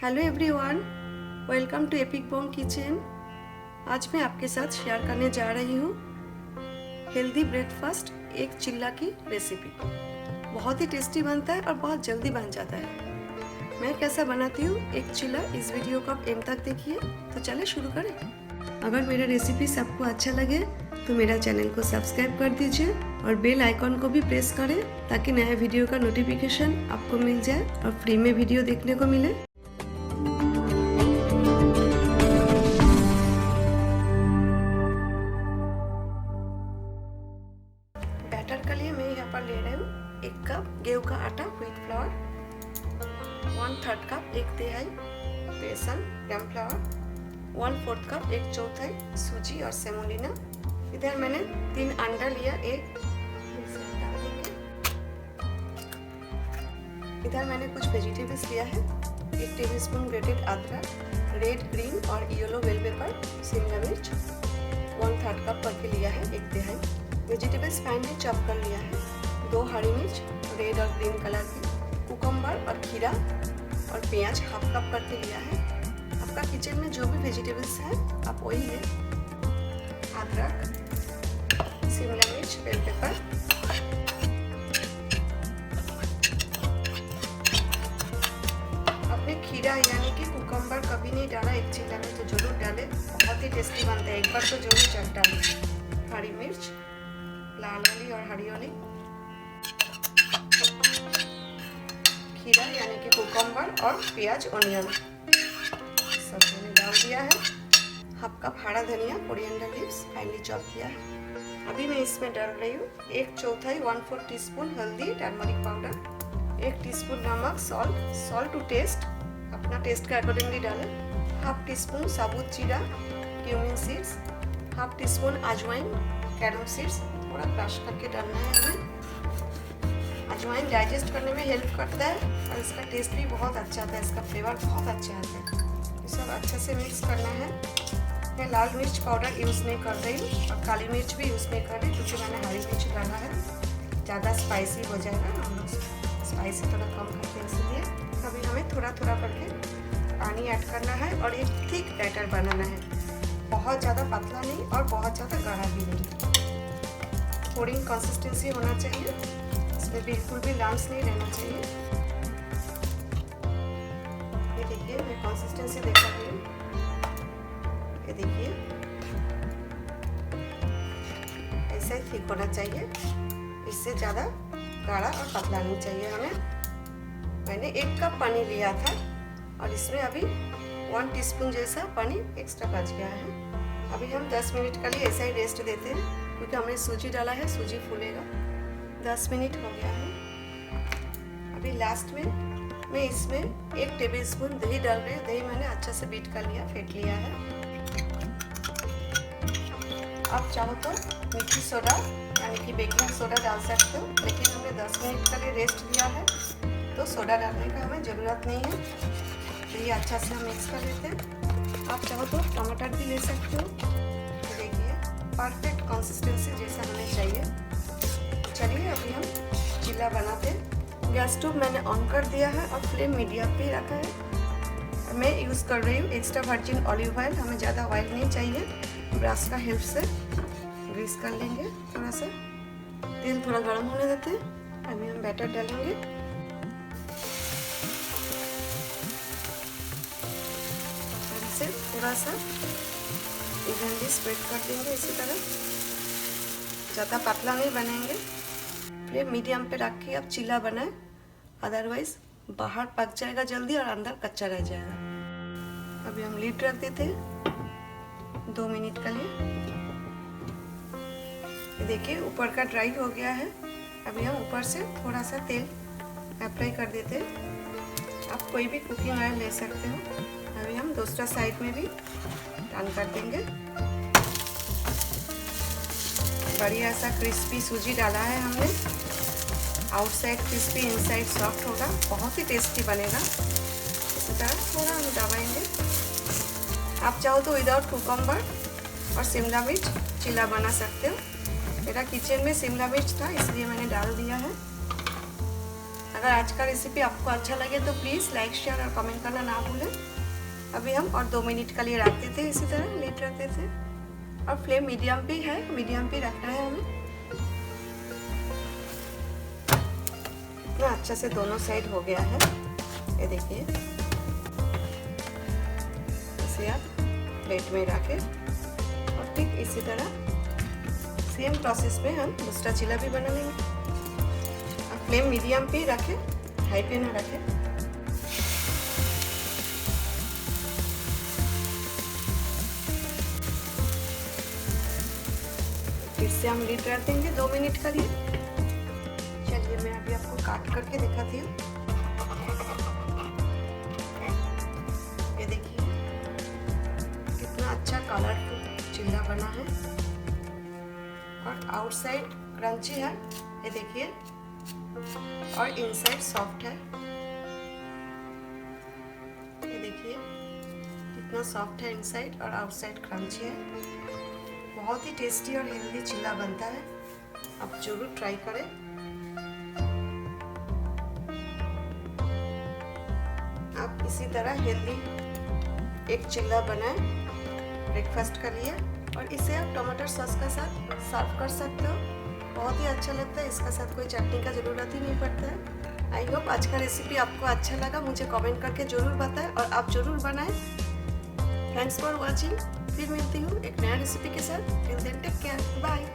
Hello everyone, welcome to epic bomb kitchen. आज मैं आपके साथ शेयर करने जा रही हूँ हेल्दी ब्रेकफास्ट एक चिल्ला की रेसिपी। बहुत ही टेस्टी बनता है और बहुत जल्दी बन जाता है। मैं कैसा बनाती हूँ एक चिल्ला, इस वीडियो को आप एंड तक देखिए। तो चले शुरू करें। अगर मेरा रेसिपी सबको अच्छा लगे तो मेरा चैनल को सब्सक्राइब कर दीजिए और बेल आइकॉन को भी प्रेस करें ताकि नया वीडियो का नोटिफिकेशन आपको मिल जाए और फ्री में वीडियो देखने को मिले। बैटर के लिए मैं यहाँ पर ले रही हूँ 1 कप गेहूं का आटा विथ फ्लावर, 1/3 कप 1/3 बेसन ग्राम फ्लावर, 1/4 कप 1/4 सूजी और सेमोलिना। इधर मैंने 3 अंडा लिया, एक डाल देंगे। इधर मैंने कुछ वेजिटेबल्स लिया है, 1 टेबलस्पून ग्रेटेड अदरक, रेड ग्रीन और येलो बेल पेपर, शिमला मिर्च 1/3 कप करके लिया है, 1/3 वेजिटेबल्स फाइनली चॉप कर लिया है, 2 हरी मिर्च रेड और ग्रीन कलर की, कुकुम्बर और खीरा और प्याज 1/2 कप करके लिया है। आपका किचन में जो भी वेजिटेबल्स है आप वही है। अदरक, शिमला मिर्च, बेल पेपर, आपने खीरा यानी कि कुकुम्बर कभी नहीं डाला एक चिल्ला में तो जरूर डालें, बहुत ही टेस्टी बनता है, एक बार तो जरूर चट डालें। हरी मिर्च, लाल वाली और हरी वाली, खीरा यानी कि कुकुम्बर और प्याज ऑनियन सब मैंने डाल दिया है। 1/2 कप हरा धनिया, कोरिएंडर लीव्स फाइनली चॉप किया है। अभी मैं इसमें डाल रही हूँ 1/4 1/4 टीस्पून हल्दी टर्मरिक पाउडर, 1 टीस्पून नमक, सॉल्ट टू टेस्ट, अपना टेस्ट के अकॉर्डिंगली डालें। 1/2 टीस्पून साबुत जीरा, क्यूमिन सीड्स, 1/2 टीस्पून अजवाइन, कैरम सीड्स थोड़ा क्रश करके डालना है हमें। अजवाइन डाइजेस्ट करने में हेल्प करता है और इसका टेस्ट भी बहुत अच्छा आता है, इसका फ्लेवर बहुत अच्छा आता है। ये सब अच्छे से मिक्स करना है। मैं लाल मिर्च पाउडर यूज़ नहीं कर रही हूँ और काली मिर्च भी यूज़ नहीं कर रही क्योंकि मैंने हरी मिर्च डाला है, ज़्यादा स्पाइसी हो जाएगा, हम लोग स्पाइसी थोड़ा कम करते हैं इसलिए। अभी हमें थोड़ा थोड़ा करके पानी ऐड करना है और एक थिक बैटर बनाना है, बहुत ज़्यादा पतला नहीं और बहुत ज़्यादा गाढ़ा भी नहीं, पुडिंग कंसिस्टेंसी होना चाहिए, इसमें बिल्कुल भी लम्स नहीं रहना चाहिए। ये देखिए मैं कंसिस्टेंसी देखा रही हूँ, ये देखिए ऐसे ही ठीक होना चाहिए, इससे ज़्यादा गाढ़ा और पतला नहीं चाहिए हमें। मैंने 1 कप पानी लिया था और इसमें अभी 1 टीस्पून जैसा पानी एक्स्ट्रा बच गया है। अभी हम 10 मिनट के लिए ऐसा ही रेस्ट देते हैं क्योंकि हमने सूजी डाला है, सूजी फूलेगा। 10 मिनट हो गया है। अभी लास्ट में मैं इसमें 1 टेबलस्पून दही डाल रही हूँ। दही मैंने अच्छा से बीट कर लिया, फेंट लिया है। आप चाहो तो मीठी सोडा यानी कि बेकिंग सोडा डाल सकते हो, लेकिन हमने 10 मिनट के लिए रेस्ट दिया है तो सोडा डालने का हमें ज़रूरत नहीं है। तो ये अच्छा से हम मिक्स कर लेते हैं। आप चाहो तो टमाटर भी ले सकते हो। देखिए परफेक्ट कंसिस्टेंसी जैसा हमें चाहिए। चलिए अभी हम चिल्ला बनाते हैं। गैस स्टोव मैंने ऑन कर दिया है और फ्लेम मीडियम पे रखा है। मैं यूज़ कर रही हूँ एक्स्ट्रा वर्जिन ऑलिव ऑयल, हमें ज़्यादा ऑयल नहीं चाहिए। ब्रश का हेल्प से ग्रीस कर लेंगे थोड़ा सा। तेल थोड़ा गर्म होने देते हैं। अभी हम बैटर डालेंगे। इसे थोड़ा सा इवनली स्प्रेड कर देंगे इसी तरह, ज़्यादा पतला नहीं बनेंगे। फ्लेम मीडियम पे रख के आप चिल्ला बनाएं, अदरवाइज बाहर पक जाएगा जल्दी और अंदर कच्चा रह जाएगा। अभी हम लीड रख देते हैं 2 मिनट के लिए। देखिए ऊपर का ड्राई हो गया है। अभी हम ऊपर से थोड़ा सा तेल अप्लाई कर देते हैं। आप कोई भी कुकिंग ऑयल ले सकते हो। अभी हम दूसरा साइड में भी टर्न कर देंगे। बढ़िया सा क्रिस्पी सूजी डाला है हमने, आउटसाइड क्रिस्पी इनसाइड सॉफ्ट होगा, बहुत ही टेस्टी बनेगा। इसी तरह थोड़ा हम दबाएंगे। आप चाहो तो विदाउट कुकुम्बर और शिमला मिर्च चिल्ला बना सकते हो। मेरा किचन में शिमला मिर्च था इसलिए मैंने डाल दिया है। अगर आज का रेसिपी आपको अच्छा लगे तो प्लीज़ लाइक शेयर और कमेंट करना ना भूलें। अभी हम और 2 मिनट के लिए रखते थे, इसी तरह लेट रखते थे और फ्लेम मीडियम पे है, मीडियम पे रखना है हमें। इतना अच्छा से दोनों साइड हो गया है, ये देखिए। इसे आप प्लेट में रखें और ठीक इसी तरह सेम प्रोसेस में हम दूसरा चीला भी बना लेंगे। अब फ्लेम मीडियम पे रखें, हाई पे ना रखें। फिर से हम लीड रख देंगे 2 मिनट के लिए। चलिए मैं अभी आपको काट करके दिखाती हूँ। ये देखिए कितना अच्छा कलरफुल चिल्ला बना है और आउटसाइड क्रंची है, ये देखिए, और इनसाइड सॉफ्ट है। ये देखिए कितना सॉफ्ट है इनसाइड और आउटसाइड क्रंची है। बहुत ही टेस्टी और हेल्दी चिल्ला बनता है, आप जरूर ट्राई करें। आप इसी तरह हेल्दी एक चिल्ला बनाएं ब्रेकफास्ट के लिए और इसे आप टमाटर सॉस के साथ सर्व कर सकते हो। बहुत ही अच्छा लगता है, इसका साथ कोई चटनी का ज़रूरत ही नहीं पड़ता है। आई होप आज का रेसिपी आपको अच्छा लगा, मुझे कमेंट करके ज़रूर बताएं और आप ज़रूर बनाएं। Thanks for watching. फिर मिलती हूँ एक नया रेसिपी के साथ। Till then take care, bye.